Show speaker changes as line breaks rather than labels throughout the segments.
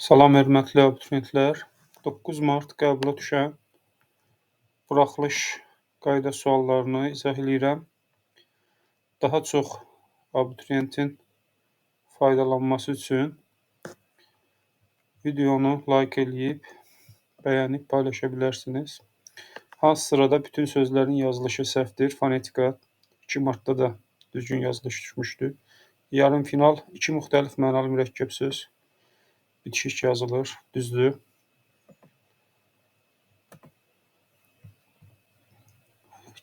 Salam hörmətli abituriyentlər. 9 mart qəbula düşən buraxılış qayda suallarını izah eləyirəm. Daha çox abituriyentin faydalanması üçün videonu like eləyib, bəyənib paylaşa bilərsiniz. Hansı sırada bütün sözlərin yazılışı səhvdir? Fonetika 2 martda da düzgün yazılış düşmüşdü. Yarım final 2 müxtəlif mənalı mürəkkəb söz bitişik yazılır, düzdür.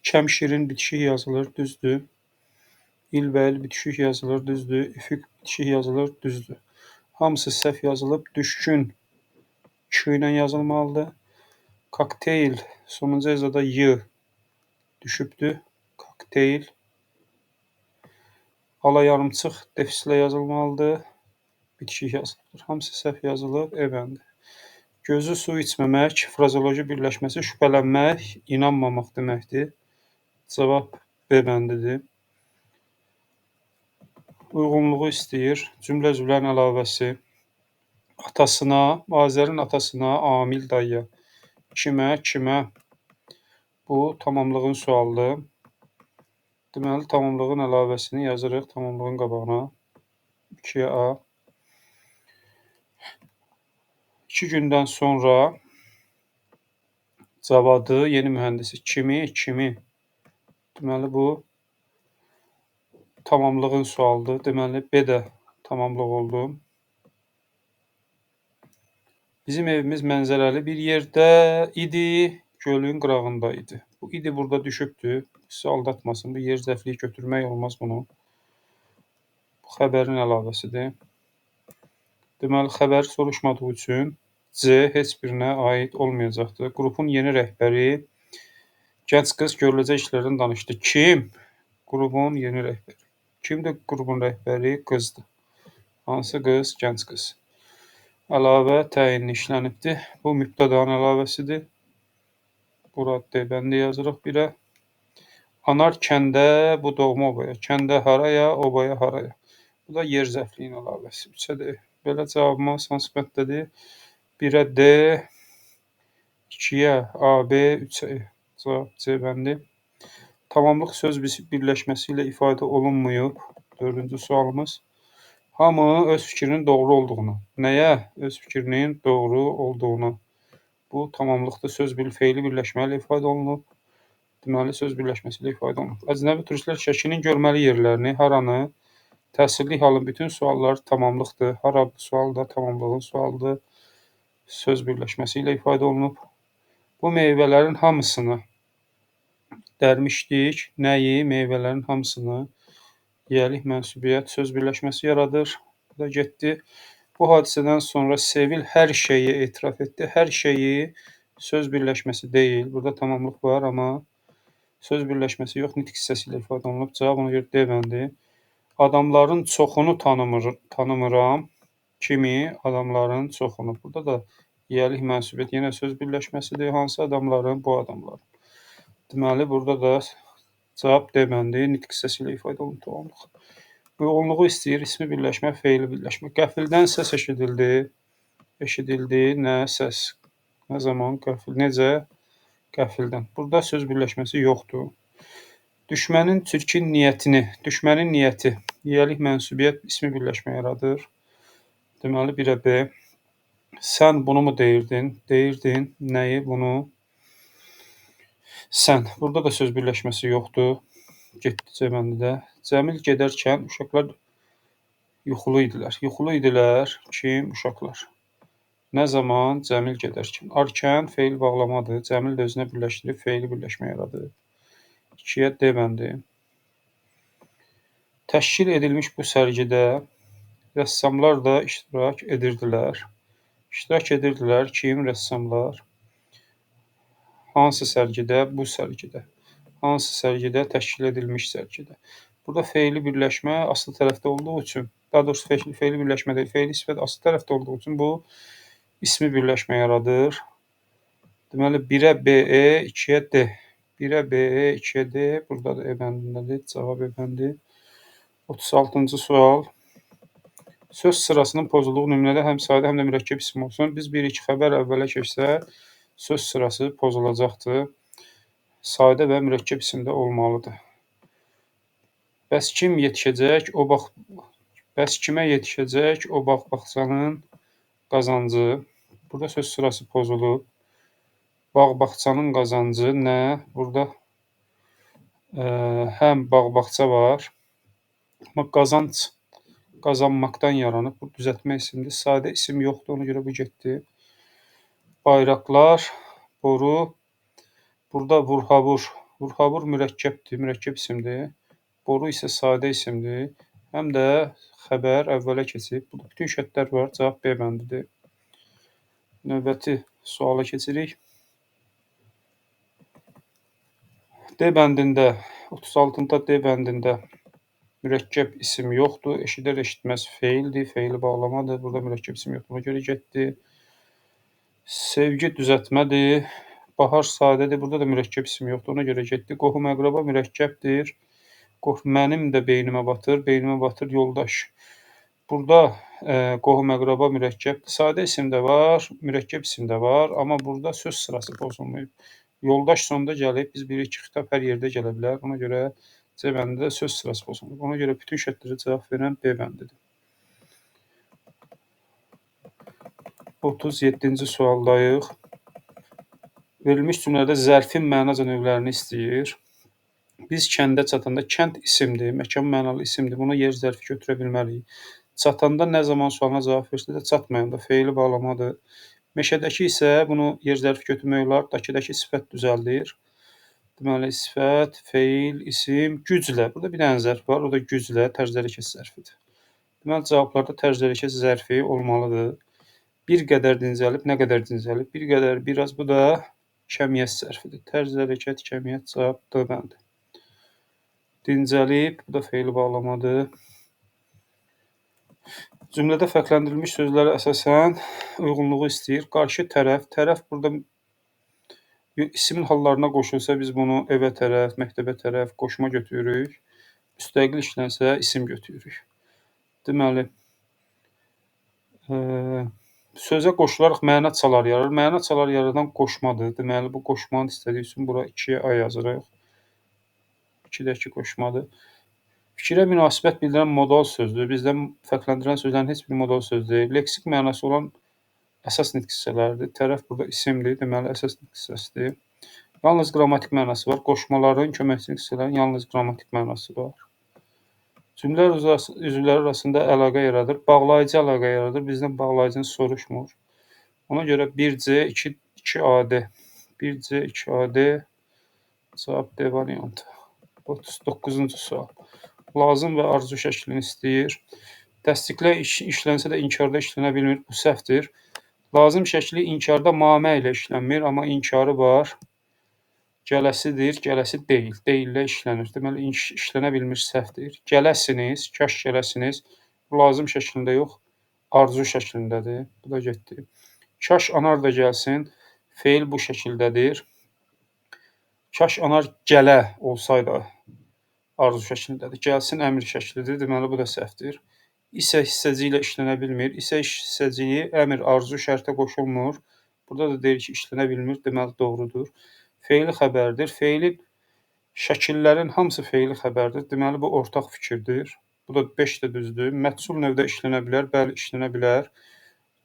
Kəmşirin bitişik yazılır, düzdür. İlbəil bitişik yazılır, düzdür. Üfüq bitişik yazılır, düzdür. Hamısı səhv yazılıb. Düşkün Q ilə yazılmalıdır. Kokteyl sonuncu hecada Y düşübdür. Kokteyl. Alayarımçıq defislə yazılmalıdır. Bitişik yazılır. Hamısı səhv yazılıb. Bəndi. Gözü su içməmək, frazoloji birləşməsi şübhələnmək, inanmamaq deməkdir. Cavab B bəndidir. Uyğunluğu istəyir. Cümlə üzvlərin əlavəsi. Atasına, Azərin atasına, Amil dayıya. Kimə? Bu tamamlığın sualıdır. Deməli, tamamlığın əlavəsini yazırıq tamamlığın qabağına. 2A. 2 gündən sonra Cavadı, yeni mühəndisi. Kimi? Deməli, bu tamamlığın sualıdır. Deməli, B də tamamlıq oldu. Bizim evimiz mənzərəli bir yerdə idi, gölün qırağında idi. Bu idi burada düşübdür. Sizi aldatmasın. Bu yer zərfliyi götürmək olmaz bunu. Bu xəbərin əlavəsidir. Deməli, xəbər soruşmadığı üçün C heç birinə aid olmayacaqdır. Qrupun yeni rəhbəri gənc qız görüləcək işlərdən danışdı. Kim? Qrupun yeni rəhbəri. Kimdir qrupun rəhbəri? Qızdır. Hansı qız? Gənc qız. Əlavə təyinli işlənibdir. Bu mübtədanın əlavəsidir. Bura D bəndi yazırıq birə. Anar kəndə, bu doğma obaya. Kəndə haraya, obaya haraya. Bu da yer zərfliyinin əlavəsi. 3-ə D. Belə cavabımız hansı bəndədir? 1-ə D, 2-yə A, B, 3-ə E. Cavab C bəndi. Tamamlıq söz birləşməsi ilə ifadə olunmayıb. 4-cü sualımız. Hamı öz fikrinin doğru olduğunu. Nəyə? Öz fikrinin doğru olduğunu. Bu tamamlıqda söz feili birləşmə ilə ifadə olunub. Deməli, söz birləşməsi ilə ifadə olunub. Əcnəbi turistlər Şəkinin görməli yerlərini, haranı, təsirli halın bütün suallar tamamlıqdır. Hara sualı da tamamlığın sualıdır. Söz birləşməsi ilə ifadə olunub. Bu meyvələrin hamısını dərmişdik. Nəyi? Meyvələrin hamısını. Yiyəlik mənsubiyyət söz birləşməsi yaradır. Bu da getdi. Bu hadisədən sonra Sevil hər şeyi etiraf etdi. Hər şeyi söz birləşməsi deyil. Burada tamamlıq var, amma söz birləşməsi yox, nitq hissəsi ilə ifadə olunub. Cavab ona görə D bəndi. Adamların çoxunu tanımıram. Kimi? Adamların çoxunu. Burada da yiyəlik mənsubiyyət yenə söz birləşməsidir. Hansı adamların? Bu adamların. Deməli, burada da cavab D bəndi. Nitq hissəsi ilə ifadə olunub tamamlıq. Uyğunluğu istəyir. İsmi birləşmə, feili birləşmə. Qəfildən səs eşidildi. Eşidildi. Nə səs? Nə zaman? Qəfil. Necə? Qəfildən. Burada söz birləşməsi yoxdur. Düşmənin çirkin niyyətini. Düşmənin niyyəti. Yiyəlik mənsubiyyət ismi birləşmə yaradır. Deməli, 1-ə B. Sən bunu mu deyirdin? Deyirdin. Nəyi? Bunu. Sən. Burada da söz birləşməsi yoxdur. Getdi C bəndidə. Cəmil gedərkən uşaqlar yuxulu idilər. Yuxulu idilər. Kim? Uşaqlar. Nə zaman? Cəmil gedərkən. Arkən feil bağlamadır. Cəmil də özünə birləşdirib feili birləşmə yaradır. 2-yə D bəndi. Təşkil edilmiş bu sərgidə rəssamlar da iştirak edirdilər. İştirak edirdilər. Kim? Rəssamlar. Hansı sərgidə? Bu sərgidə. Hansı sərgidə? Təşkil edilmiş sərgidə. Burada feili birləşmə aslı tərəfdə olduğu üçün, daha doğrusu feili birləşmə deyil, feili sifət aslı tərəfdə olduğu üçün bu ismi birləşmə yaradır. Deməli, 1-ə BE, 2-yə D. 1-ə BE, 2-yə D. Burada da E bəndindədir. Cavab E bəndi. 36-cı sual. Söz sırasının pozulduğu nümunədə həm sadə, həm də mürəkkəb isim olsun. Biz bilirik ki, xəbər əvvələ keçsə, söz sırası pozulacaqdır. Sadə və mürəkkəb isim də olmalıdır. Bəs kim yetişəcək? Bəs kimə yetişəcək o bağ-bağçanın qazancı? Burada söz sırası pozulub. Bağ-bağçanın qazancı nə? Burada həm bağ-bağça var, amma qazanc qazanmaqdan yaranıb. Bu düzəltmə isimdir. Sadə isim yoxdur, ona görə bu getdi. Bayraqlar, boru. Burada vurhavur. Vurhavur mürəkkəbdir, mürəkkəb isimdir. Boru isə sadə isimdir. Həm də xəbər əvvələ keçib. Burada bütün şərtlər var. Cavab B bəndidir. Növbəti suala keçirik. D bəndində, 36-da D bəndində mürəkkəb isim yoxdur. Eşidər, eşitməz feildir. Feili bağlamadır. Burada mürəkkəb isim yoxdur. Ona görə getdi. Sevgi düzəltmədir. Bahar sadədir. Burada da mürəkkəb isim yoxdur. Ona görə getdi. Qohum-əqrəba mürəkkəbdir. Mənim də beynimə batır. Beynimə batır yoldaş. Burada qohum-əqrəba mürəkkəbdir. Sadə isim də var, mürəkkəb isim də var. Amma burada söz sırası pozulmayıb. Yoldaş sonda gəlib. Biz bilirik ki, xitab hər yerdə gələ bilər. Ona görə C bəndində söz sırası pozulmayıb. Ona görə bütün şərtlərə cavab verən B bəndidir. 37-ci sualdayıq. Verilmiş cümlədə zərfin mənaca növlərini istəyir. Biz kəndə çatanda, kənd isimdir, məkan mənalı isimdir. Buna yer zərfi götürə bilməliyik. Çatanda nə zaman sualına cavab versə də çatmayanda feili bağlamadır. Meşədəki isə bunu yer zərfi götürmək olar. Dakıdakı sifət düzəldir. Deməli, sifət, feil, isim, güclə. Burada bir dənə zərf var, o da güclə tərz hərəkət zərfidir. Deməli, cavablarda tərz hərəkət zərfi olmalıdır. Bir qədər dincəlib, nə qədər dincəlib? Bir qədər, biraz, bu da kəmiyyət zərfidir. Tərz hərəkət, kəmiyyət, cavab D bəndi. Dincəlib, bu da feili bağlamadır. Cümlədə fərqləndirilmiş sözlərə əsasən uyğunluğu istəyir. Qarşı tərəf, tərəf burada isimin hallarına qoşulsa biz bunu evə tərəf, məktəbə tərəf qoşma götürürük. Müstəqil işlənsə isim götürürük. Deməli, sözə qoşularaq məna çalar yaradır. Məna çalar yaradan qoşmadır. Deməli, bu qoşmanı istədiyi üçün bura 2-yə A yazırıq. 2-dəki qoşmadır. Fikrə münasibət bildirən modal sözdür. Bizdən fərqləndirən sözlərin heç bir modal söz deyil. Leksik mənası olan əsas nitq hissələridir. Tərəf burada isimdir, deməli əsas nitq hissəsidir. Yalnız qrammatik mənası var. Qoşmaların, köməkçi nitq hissələrin yalnız qrammatik mənası var. Cümlələr üzvləri arasında əlaqə yaradır. Bağlayıcı əlaqə yaradır. Bizdən bağlayıcını soruşmur. Ona görə 1C, 2AD. 1C, 2AD. Cavab D variantı. 39-cu sual. Lazım və arzu şəklini istəyir. Təsdiqlə işlənsə də inkarda işlənə bilmir. Bu səhvdir. Lazım şəkli inkarda mamə ilə işlənmir, amma inkarı var. Gələsidir, gələsi deyil. Deyillə işlənir. Deməli, işlənə bilmir, səhvdir. Gələsiniz, kaş gələsiniz. Bu lazım şəklində yox, arzu şəklindədir. Bu da getdi. Kaş anar da gəlsin. Feil bu şəkildədir. Kaş anar gələ olsaydı arzu şəklindədir. Gəlsin əmr şəklidir. Deməli, bu da səhvdir. İsə hissəci ilə işlənə bilmir. İsə hissəciyi əmr, arzu şərtə qoşulmur. Burada da deyir ki, işlənə bilmir. Deməli, doğrudur. Feili xəbərdir. Feilin şəkillərin hamısı feili xəbərdir. Deməli, bu ortaq fikirdir. Bu da 5 də düzdür. Məhsul növdə işlənə bilər. Bəli, işlənə bilər.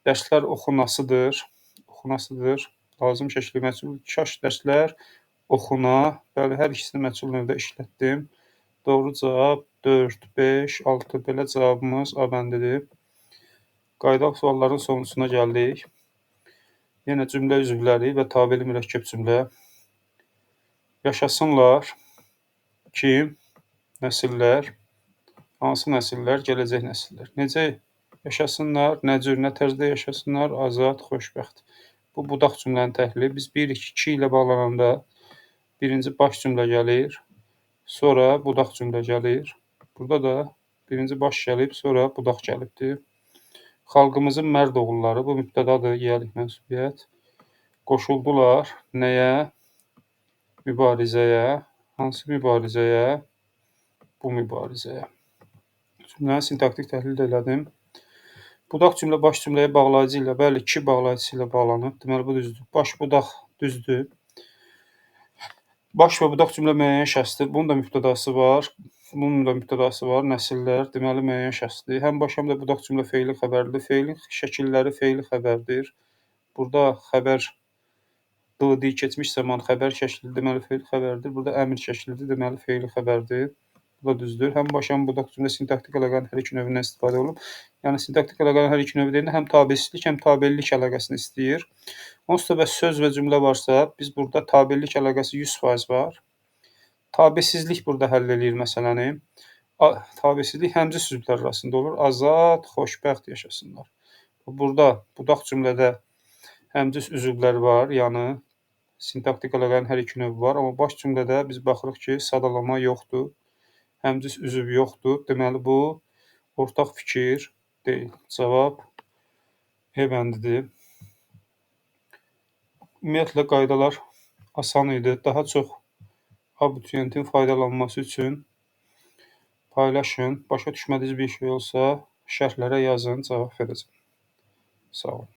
Dərslər oxunasıdır. Oxunasıdır. Lazım şəkli məhsul. Kaş dərslər oxuna. Bəli, hər ikisini məhsul növdə işlətdim. Doğru cavab 4, 5, 6. Belə cavabımız A bəndidir. Qaydaq sualların sonuncusuna gəldik. Yenə cümlə üzvləri və tabeli mürəkkəb cümlə. Yaşasınlar. Kim? Nəsillər. Hansı nəsillər? Gələcək nəsillər. Necə yaşasınlar? Nə cür, nə tərzdə yaşasınlar? Azad, xoşbəxt. Bu budaq cümlənin təhlili. Biz bilirik ki, 2 ilə bağlananda birinci baş cümlə gəlir. Sonra budaq cümlə gəlir. Burada da birinci baş gəlib, sonra budaq gəlibdir. Xalqımızın mərd oğulları, bu mübtədadır, yiyəlik mənsubiyyət. Qoşuldular nəyə? Mübarizəyə. Hansı mübarizəyə? Bu mübarizəyə. Cümlənin sintaktik təhlil elədim. Budaq cümlə baş cümləyə bağlayıcı ilə, bəli, ki bağlayıcısı ilə bağlanıb. Deməli, bu düzdür. Baş budaq düzdür. Baş və budaq cümlə müəyyən şəxsdir. Bunun da mübtədası var. Bunun da mübtədası var. Nəsillər, deməli müəyyən şəxsdir. Həm baş, həm də budaq cümlə fe'li xəbərdir. Fe'lin şəkilləri fe'li xəbərdir. Burada xəbər D keçmiş zaman xəbər şəkli, deməli fe'li xəbərdir. Burada əmr şəklidir, deməli fe'li xəbərdir. Bu da düzdür. Həm baş, həm budaq cümlə sintaktik əlaqənin hər iki növündən istifadə olunub. Yəni sintaktik əlaqənin hər iki növü deyəndə həm tabeçilik, həm tabellik əlaqəsini istəyir. Onsuz da bəs söz və cümlə varsa, biz burada tabellik əlaqəsi 100% var. Tabesizlik burada həll eləyir məsələni. Tabesizlik həmcis üzvlər arasında olur. Azad, xoşbəxt yaşasınlar. Burada budaq cümlədə həmcis üzvlər var, yəni sintaktik əlaqənin hər iki növü var. Amma baş cümlədə biz baxırıq ki, sadalama yoxdur. Həmcis üzv yoxdur. Deməli, bu ortaq fikir deyil. Cavab E bəndidir. Ümumiyyətlə, qaydalar asan idi. Daha çox abituriyentin faydalanması üçün paylaşın. Başa düşmədiyiniz bir şey olsa, şərhlərə yazın, cavab verəcəm. Sağ olun.